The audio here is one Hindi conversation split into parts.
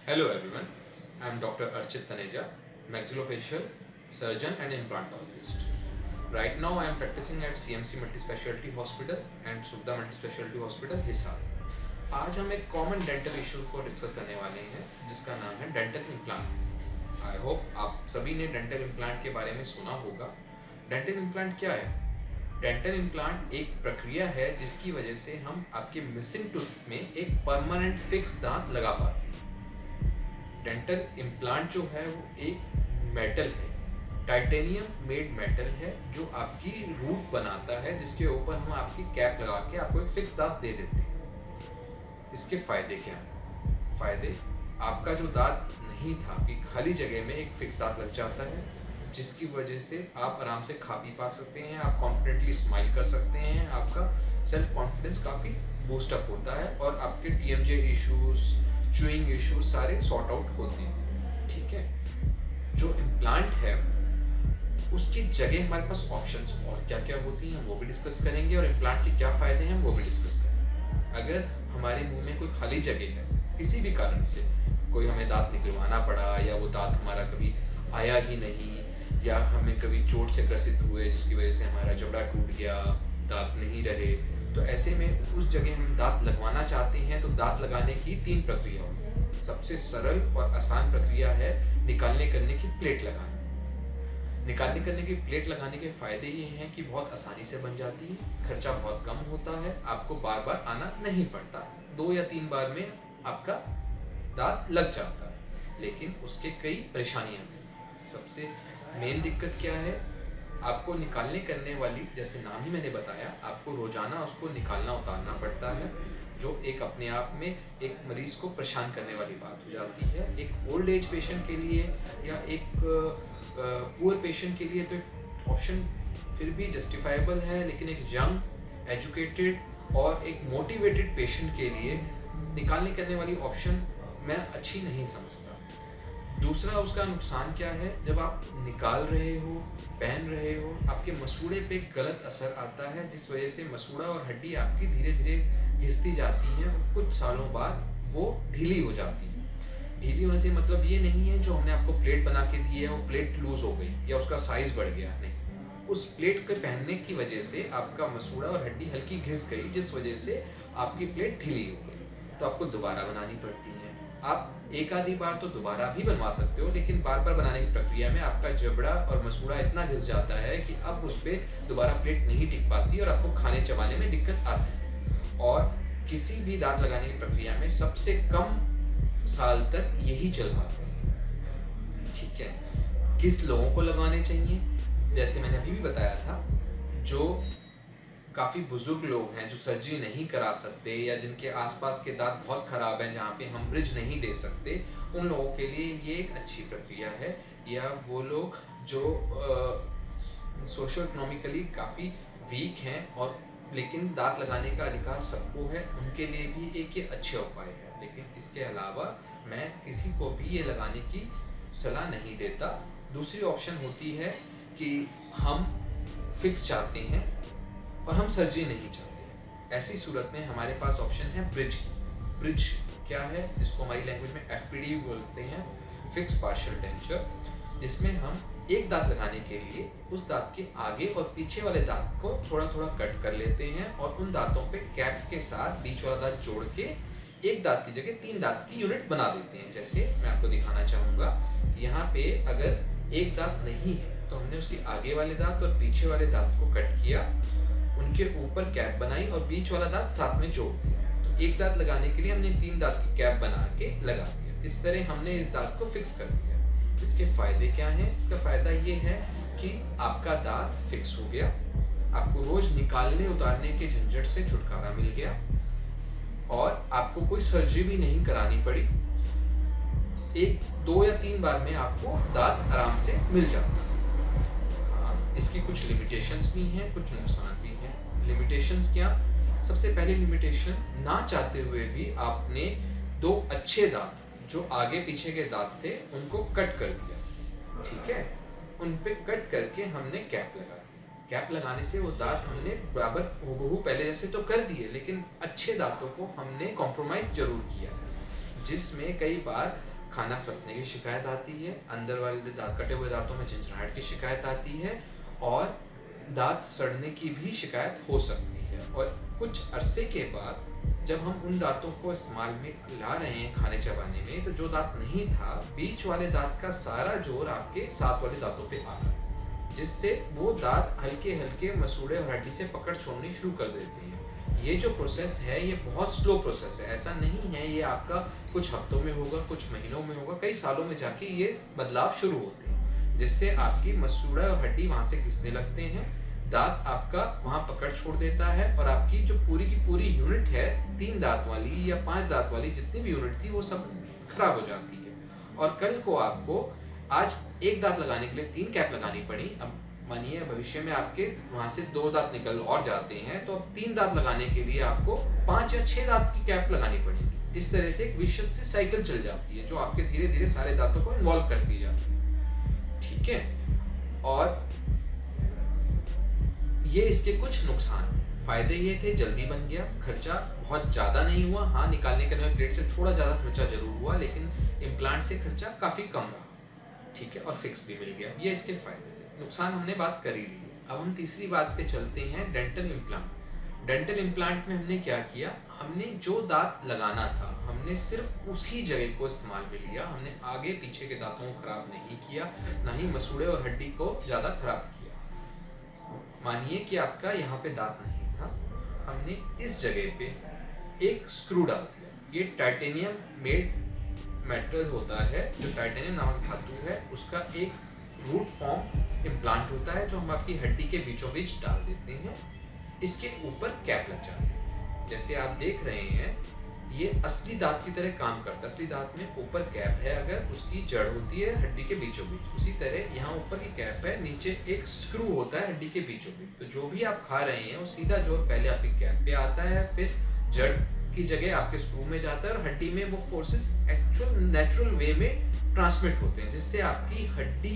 Hello everyone, I am Dr. Archit Taneja, maxillofacial surgeon and implantologist. Right now I am practicing at CMC Multispecialty Hospital and Sugda Multispecialty Hospital, Hisar. आज हम एक कॉमन डेंटल इश्यूज को डिस्कस करने वाले हैं जिसका नाम है डेंटल इम्प्लांट। आई होप आप सभी ने डेंटल इम्प्लांट के बारे में सुना होगा। डेंटल इम्प्लांट क्या है? डेंटल इम्प्लांट एक प्रक्रिया है जिसकी वजह से हम आपके मिसिंग टूथ में एक परमानेंट फिक्स दांत लगा पाते हैं। डेंटल इम्प्लांट जो है वो एक मेटल है, टाइटेनियम मेड मेटल है जो आपकी रूट बनाता है, जिसके ऊपर हम आपकी कैप लगा के आपको एक फिक्स दांत दे देते हैं। इसके फायदे क्या हैं? फायदे, आपका जो दांत नहीं था कि खाली जगह में एक फिक्स दांत लग जाता है, जिसकी वजह से आप आराम से खा पी पा सकते हैं, आप कॉन्फिडेंटली स्माइल कर सकते हैं, आपका सेल्फ कॉन्फिडेंस काफ़ी बूस्टअप होता है और आपके TMJ इश्यूज, च्यूइंग इश्यूज सारे सॉर्ट आउट होते हैं। ठीक है, जो इम्प्लांट है उसकी जगह हमारे पास ऑप्शंस और क्या क्या होती हैं वो भी डिस्कस करेंगे, और इम्प्लांट के क्या फ़ायदे हैं वो भी डिस्कस करेंगे। अगर हमारे मुंह में कोई खाली जगह है, किसी भी कारण से कोई हमें दांत निकलवाना पड़ा, या वो दांत हमारा कभी आया ही नहीं, या हमें कभी चोट से ग्रसित हुए जिसकी वजह से हमारा जबड़ा टूट गया, दांत नहीं रहे, तो ऐसे में उस जगह हम दांत लगवाना चाहते हैं। तो दांत लगाने की 3 प्रक्रिया होती है। सबसे सरल और आसान प्रक्रिया है निकालने करने की प्लेट लगाना। निकालने करने की प्लेट लगाने के फायदे ये हैं कि बहुत आसानी से बन जाती है, खर्चा बहुत कम होता है, आपको बार बार आना नहीं पड़ता, 2 या 3 बार में आपका दांत लग जाता है। लेकिन उसके कई परेशानियां हैं। सबसे मेन दिक्कत क्या है? आपको निकालने करने वाली, जैसे नाम ही मैंने बताया, आपको रोजाना उसको निकालना उतारना पड़ता है, जो एक अपने आप में एक मरीज को परेशान करने वाली बात हो जाती है। एक ओल्ड एज पेशेंट के लिए या एक पुअर पेशेंट के लिए तो एक ऑप्शन फिर भी जस्टिफाइबल है, लेकिन एक यंग, एजुकेटेड और एक मोटिवेटेड पेशेंट के लिए निकालने करने वाली ऑप्शन मैं अच्छी नहीं समझता। दूसरा, उसका नुकसान क्या है? जब आप निकाल रहे हो, पहन रहे हो, आपके मसूड़े पे गलत असर आता है, जिस वजह से मसूड़ा और हड्डी आपकी धीरे धीरे घिसती जाती है, और कुछ सालों बाद वो ढीली हो जाती है। ढीली होने से मतलब ये नहीं है जो हमने आपको प्लेट बना के दी है वो प्लेट लूज हो गई या उसका साइज बढ़ गया, नहीं। उस प्लेट के पहनने की वजह से आपका मसूड़ा और हड्डी हल्की घिस गई, जिस वजह से आपकी प्लेट ढीली हो गई, तो आपको दोबारा बनानी पड़ती है। आप एक आधी बार तो दोबारा भी बनवा सकते हो, लेकिन बार बार बनाने की प्रक्रिया में आपका जबड़ा और मसूड़ा इतना घिस जाता है कि अब उस पर दोबारा प्लेट नहीं टिक पाती और आपको खाने चबाने में दिक्कत आती है। और किसी भी दांत लगाने की प्रक्रिया में सबसे कम साल तक यही चल पाता है। ठीक है, किस लोगों को लगवाने चाहिए? जैसे मैंने अभी भी बताया था, जो काफ़ी बुजुर्ग लोग हैं जो सर्जरी नहीं करा सकते, या जिनके आसपास के दांत बहुत ख़राब हैं जहाँ पे हम ब्रिज नहीं दे सकते, उन लोगों के लिए ये एक अच्छी प्रक्रिया है। या वो लोग जो सोशो इकोनॉमिकली काफ़ी वीक हैं और लेकिन दांत लगाने का अधिकार सबको है, उनके लिए भी एक ये अच्छा उपाय है। लेकिन इसके अलावा मैं किसी को भी ये लगाने की सलाह नहीं देता। दूसरी ऑप्शन होती है कि हम फिक्स चाहते हैं और हम सर्जरी नहीं चाहते। ऐसी सूरत में हमारे पास ऑप्शन है ब्रिज की। ब्रिज क्या है? जिसको हमारी लैंग्वेज में FPD बोलते हैं, फिक्स पार्शियल डेंचर, जिसमें हम एक दांत लगाने के लिए उस दांत के आगे और पीछे वाले दांत को थोड़ा थोड़ा कट कर लेते हैं, और उन दांतों पे कैप के साथ बीच वाला दांत जोड़ के एक दांत की जगह 3 दांत की यूनिट बना देते हैं। जैसे मैं आपको दिखाना चाहूँगा, यहाँ पे अगर एक दांत नहीं है तो हमने उसके आगे वाले दांत और पीछे वाले दांत को कट किया, उनके ऊपर कैप बनाई और बीच वाला दांत साथ में जोड़ दिया। तो एक दांत लगाने के लिए हमने 3 दांत की कैप बना के लगा दिया। इस तरह हमने इस दांत को फिक्स कर दिया। इसके फायदे क्या हैं? इसका फायदा ये है कि आपका दांत फिक्स हो गया, आपको रोज निकालने उतारने के झंझट से छुटकारा मिल गया, और आपको कोई सर्जरी भी नहीं करानी पड़ी। 1, 2 या 3 बार में आपको दांत आराम से मिल जाता है। इसकी कुछ लिमिटेशंस भी हैं, कुछ नुकसान भी हैं। लिमिटेशंस क्या? सबसे पहले लिमिटेशन, ना चाहते हुए भी आपने 2 अच्छे दांत जो आगे पीछे के दांत थे उनको कट कर दिया। ठीक है, उन पे कट करके हमने कैप लगा दी। कैप लगाने से वो दांत हमने बराबर हूबहू पहले जैसे तो कर दिए, लेकिन अच्छे दांतों को हमने कॉम्प्रोमाइज जरूर किया, जिसमें कई बार खाना फंसने की शिकायत आती है, अंदर वाले दांत, कटे हुए दांतों में झंझनाहट की शिकायत आती है, और दांत सड़ने की भी शिकायत हो सकती है। और कुछ अरसे के बाद जब हम उन दांतों को इस्तेमाल में ला रहे हैं खाने चबाने में, तो जो दांत नहीं था, बीच वाले दांत का सारा जोर आपके साथ वाले दांतों पे आ रहा है, जिससे वो दांत हल्के हल्के मसूड़े और हड्डी से पकड़ छोड़नी शुरू कर देते हैं। ये जो प्रोसेस है ये बहुत स्लो प्रोसेस है, ऐसा नहीं है ये आपका कुछ हफ्तों में होगा, कुछ महीनों में होगा, कई सालों में जाके ये बदलाव शुरू होते हैं, जिससे आपकी मसूड़ा और हड्डी वहाँ से घिसने लगते हैं, दांत आपका वहाँ पकड़ छोड़ देता है, और आपकी जो पूरी की पूरी यूनिट है 3 दांत वाली या 5 दांत वाली, जितनी भी यूनिट थी वो सब खराब हो जाती है। और कल को आपको आज एक दांत लगाने के लिए 3 कैप लगानी पड़ी, अब मानिए भविष्य में आपके वहाँ से 2 दांत निकल और जाते हैं, तो अब 3 दांत लगाने के लिए आपको 5 या 6 दांत की कैप लगानी पड़ेगी। इस तरह से एक विशेष से साइकिल चल जाती है, जो आपके धीरे धीरे सारे दांतों को इन्वॉल्व करती जाती है, ठीक है। और ये इसके कुछ नुकसान। फायदे ये थे, जल्दी बन गया, खर्चा बहुत ज़्यादा नहीं हुआ, हाँ निकालने के लिए प्लेट से थोड़ा ज़्यादा खर्चा जरूर हुआ, लेकिन इम्प्लांट से खर्चा काफ़ी कम रहा, ठीक है, और फिक्स भी मिल गया। ये इसके फायदे थे। नुकसान हमने बात कर ही ली। अब हम तीसरी बात पे चलते हैं, डेंटल इम्प्लांट। डेंटल इम्प्लांट में हमने क्या किया, हमने जो दांत लगाना था हमने सिर्फ उसी जगह को इस्तेमाल में लिया, हमने आगे पीछे के दांतों को खराब नहीं किया, ना ही मसूड़े और हड्डी को ज़्यादा खराब किया। मानिए कि आपका यहाँ पे दांत नहीं था, हमने इस जगह पे एक स्क्रू डाल दिया। ये टाइटेनियम मेड मेटल होता है, जो टाइटेनियम नामक धातु है, उसका एक रूट फॉर्म इम्प्लांट होता है, जो हम आपकी हड्डी के बीचों बीच डाल देते हैं। इसके ऊपर कैप लग जाती है, जैसे आप देख रहे हैं ये असली दांत की तरह काम करता है। असली दांत में ऊपर कैप है, अगर उसकी जड़ होती है हड्डी के बीचों बीच, उसी तरह यहाँ ऊपर की कैप है, नीचे एक स्क्रू होता है हड्डी के बीचों बीच। तो जो भी आप खा रहे हैं वो सीधा जोर पहले आपकी कैप पे आता है, फिर जड़ की जगह आपके स्क्रू में जाता है, और हड्डी में वो फोर्सेस एक्चुअल नेचुरल वे में ट्रांसमिट होते हैं, जिससे आपकी हड्डी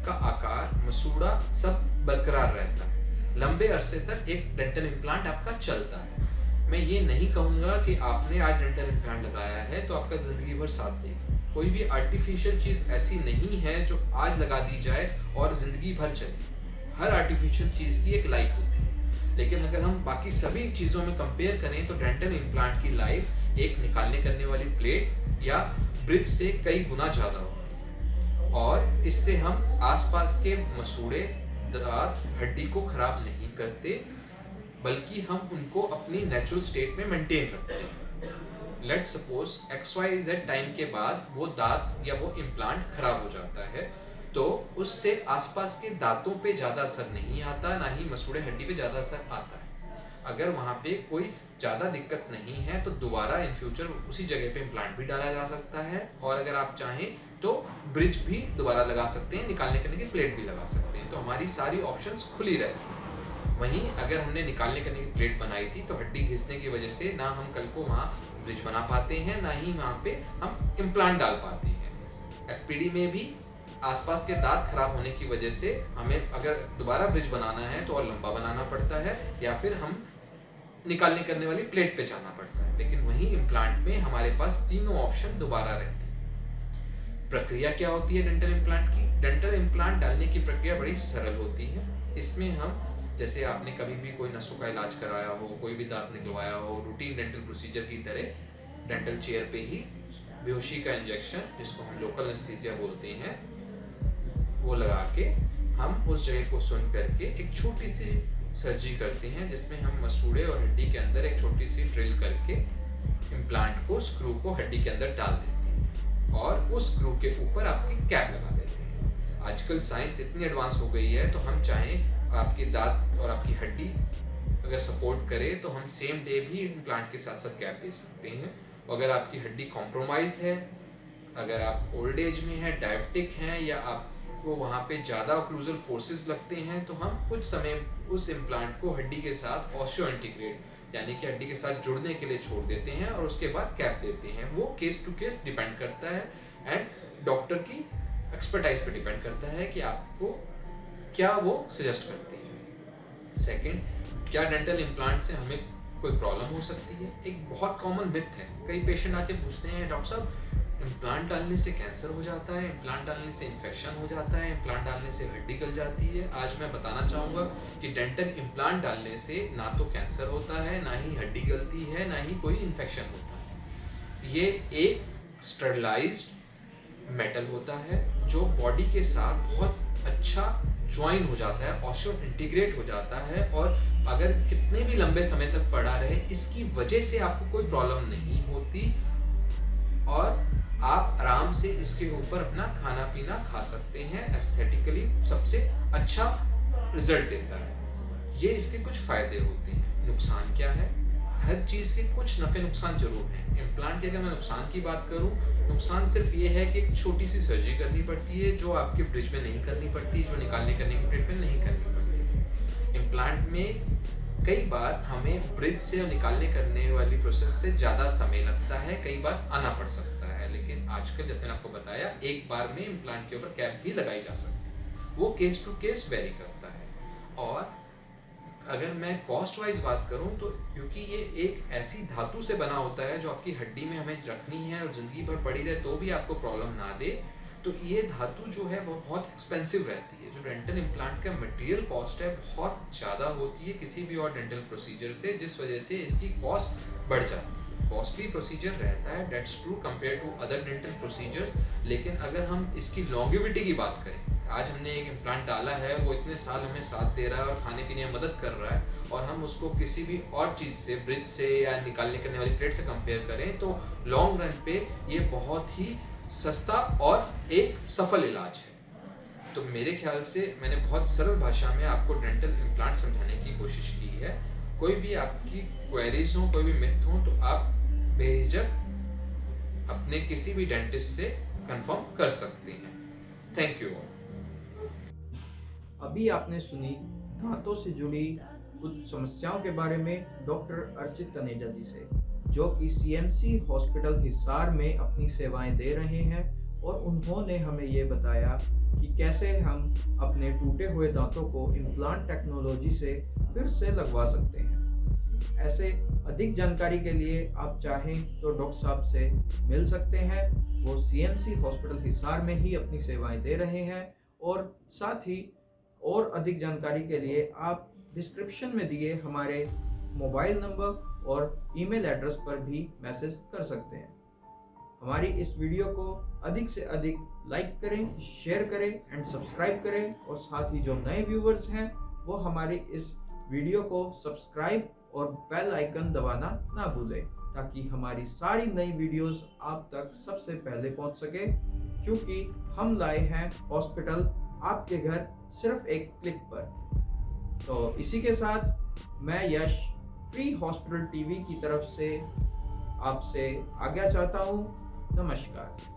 का आकार, मसूड़ा सब बरकरार रहता है। लंबे अरसे तक एक डेंटल इम्प्लांट आपका चलता है। मैं ये नहीं कहूँगा कि आपने आज डेंटल इम्प्लांट लगाया है तो आपका ज़िंदगी भर साथ देगा। कोई भी आर्टिफिशियल चीज़ ऐसी नहीं है जो आज लगा दी जाए और ज़िंदगी भर चले। हर आर्टिफिशियल चीज़ की एक लाइफ होती है, लेकिन अगर हम बाकी सभी चीज़ों में कंपेयर करें तो डेंटल इम्प्लांट की लाइफ एक निकालने करने वाली प्लेट या ब्रिज से कई गुना ज़्यादा होगी, और इससे हम आसपास के मसूड़े, दांत, हड्डी को खराब नहीं करते, बल्कि हम उनको अपनी नेचुरल स्टेट में मेंटेन रखते हैं। लेट्स सपोज XYZ टाइम के बाद वो दांत या वो इम्प्लांट खराब हो जाता है, तो उससे आसपास के दांतों पे ज़्यादा असर नहीं आता, ना ही मसूड़े हड्डी पे ज़्यादा असर आता है। अगर वहाँ पे कोई ज़्यादा दिक्कत नहीं है तो दोबारा इन फ्यूचर उसी जगह पे इम्प्लांट भी डाला जा सकता है, और अगर आप चाहें तो ब्रिज भी दोबारा लगा सकते हैं, निकालने करने की प्लेट भी लगा सकते हैं। तो हमारी सारी ऑप्शंस खुली रहती हैं। वहीं अगर हमने निकालने करने की प्लेट बनाई थी तो हड्डी घिसने की वजह से ना हम कल को वहाँ ब्रिज बना पाते हैं, ना ही वहाँ पे हम इम्प्लांट डाल पाते हैं। FPD में भी आसपास के दांत खराब होने की वजह से हमें अगर दोबारा ब्रिज बनाना है तो और लंबा बनाना पड़ता है, या फिर हम निकालने करने वाली प्लेट पे जाना पड़ता है। लेकिन वहीं इम्प्लांट में हमारे पास तीनों ऑप्शन दोबारा रहते हैं। प्रक्रिया क्या होती है डेंटल इम्प्लांट की? डेंटल इम्प्लांट डालने की प्रक्रिया बड़ी सरल होती है। इसमें हम, जैसे आपने कभी भी कोई नसों का इलाज कराया हो, कोई भी दांत निकलवाया हो, रूटीन डेंटल प्रोसीजर की तरह डेंटल चेयर पे ही बेहोशी का इंजेक्शन, जिसको हम लोकल एनेस्थीसिया बोलते हैं, वो लगा के हम उस जगह को सुन करके एक छोटी सी सर्जरी करते हैं, जिसमें हम मसूड़े और हड्डी के अंदर एक छोटी सी ड्रिल करके इम्प्लांट को, स्क्रू को हड्डी के अंदर डाल देते हैं, और उस स्क्रू के ऊपर आपकी कैप लगा देते हैं। आजकल साइंस इतनी एडवांस हो गई है, तो हम चाहें आपके दांत और आपकी हड्डी अगर सपोर्ट करे तो हम सेम डे भी इम्प्लांट के साथ साथ कैप दे सकते हैं। अगर आपकी हड्डी कॉम्प्रोमाइज़ है, अगर आप ओल्ड एज में हैं, डायबिटिक हैं, या आपको वहाँ पे ज़्यादा ऑक्लूजल फोर्सेस लगते हैं, तो हम कुछ समय उस इम्प्लांट को हड्डी के साथ ऑस्टियो इंटीग्रेट, यानी कि हड्डी के साथ जुड़ने के लिए छोड़ देते हैं, और उसके बाद कैप देते हैं। वो केस टू केस डिपेंड करता है, एंड डॉक्टर की एक्सपर्टाइज पर डिपेंड करता है कि आपको क्या वो सजेस्ट करते हैं। सेकंड, क्या डेंटल इम्प्लांट से हमें कोई प्रॉब्लम हो सकती है? एक बहुत कॉमन मिथ है। कई पेशेंट आके पूछते हैं, डॉक्टर साहब इम्प्लांट डालने से कैंसर हो जाता है, इम्प्लांट डालने से इन्फेक्शन हो जाता है, इम्प्लांट डालने से हड्डी गल जाती है। आज मैं बताना चाहूँगा कि डेंटल इम्प्लांट डालने से ना तो कैंसर होता है, ना ही हड्डी गलती है, ना ही कोई इन्फेक्शन होता है। ये एक स्टरलाइज्ड मेटल होता है जो बॉडी के साथ बहुत अच्छा ज्वाइन हो जाता है, ऑस्टियो इंटीग्रेट हो जाता है, और अगर कितने भी लंबे समय तक पड़ा रहे, इसकी वजह से आपको कोई प्रॉब्लम नहीं होती और आप आराम से इसके ऊपर अपना खाना पीना खा सकते हैं। एस्थेटिकली सबसे अच्छा रिजल्ट देता है। ये इसके कुछ फ़ायदे होते हैं। नुकसान क्या है? हर चीज़ के कुछ नफ़े नुकसान ज़रूर हैं। इम्प्लांट के अगर मैं नुकसान की बात करूँ, नुकसान सिर्फ ये है कि एक छोटी सी सर्जरी करनी पड़ती है जो आपके ब्रिज में नहीं करनी पड़ती, जो निकालने करने की प्लेट में नहीं करनी पड़ती। इम्प्लांट में कई बार हमें ब्रिज से निकालने करने वाली प्रोसेस से ज़्यादा समय लगता है, कई बार आना पड़ सकता है, लेकिन आजकल जैसे मैंने आपको बताया एक बार में इम्प्लांट के ऊपर कैप भी लगाई जा सकती है। वो केस टू केस वेरी करता है। और अगर मैं कॉस्ट वाइज बात करूं तो क्योंकि ये एक ऐसी धातु से बना होता है जो आपकी हड्डी में हमें रखनी है और ज़िंदगी भर पड़ी रहे तो भी आपको प्रॉब्लम ना दे, तो ये धातु जो है वो बहुत एक्सपेंसिव रहती है। जो डेंटल इम्प्लांट का मटेरियल कॉस्ट है बहुत ज़्यादा होती है किसी भी और डेंटल प्रोसीजर से, जिस वजह से इसकी कॉस्ट बढ़ जाती है। कॉस्टली प्रोसीजर रहता है, that's true compare to other dental procedures. लेकिन अगर हम इसकी लॉन्गेविटी की बात करें, आज हमने एक इम्प्लांट डाला है, वो इतने साल हमें साथ दे रहा है और खाने पीने में मदद कर रहा है, और हम उसको किसी भी और चीज़ से, ब्रिज से या निकालने करने वाली प्लेट से कंपेयर करें, तो लॉन्ग रन पे ये बहुत ही सस्ता और एक सफल इलाज है। तो मेरे ख्याल से मैंने बहुत सरल भाषा में आपको डेंटल इम्प्लांट समझाने की कोशिश की है। कोई भी आपकी क्वेरीज हो, कोई भी मिथ हो, तो आप बेझिझक अपने किसी भी डेंटिस्ट से कंफर्म कर सकते हैं। Thank you. अभी आपने सुनी दांतों से जुड़ी कुछ समस्याओं के बारे में डॉक्टर अर्चित तनेजा जी से, जो कि सीएमसी हॉस्पिटल हिसार में अपनी सेवाएं दे रहे हैं, और उन्होंने हमें ये बताया कि कैसे हम अपने टूटे हुए दांतों को इम्प्लांट टेक्नोलॉजी से फिर से लगवा सकते हैं। ऐसे अधिक जानकारी के लिए आप चाहें तो डॉक्टर साहब से मिल सकते हैं। वो सीएमसी हॉस्पिटल हिसार में ही अपनी सेवाएं दे रहे हैं, और साथ ही और अधिक जानकारी के लिए आप डिस्क्रिप्शन में दिए हमारे मोबाइल नंबर और ईमेल एड्रेस पर भी मैसेज कर सकते हैं। हमारी इस वीडियो को अधिक से अधिक लाइक करें, शेयर करें एंड सब्सक्राइब करें, और साथ ही जो नए व्यूवर्स हैं वो हमारी इस वीडियो को सब्सक्राइब और बेल आइकन दबाना ना भूलें, ताकि हमारी सारी नई वीडियोस आप तक सबसे पहले पहुंच सके, क्योंकि हम लाए हैं हॉस्पिटल आपके घर सिर्फ एक क्लिक पर। तो इसी के साथ मैं यश फ्री हॉस्पिटल टीवी की तरफ से आपसे आज्ञा चाहता हूँ। नमस्कार।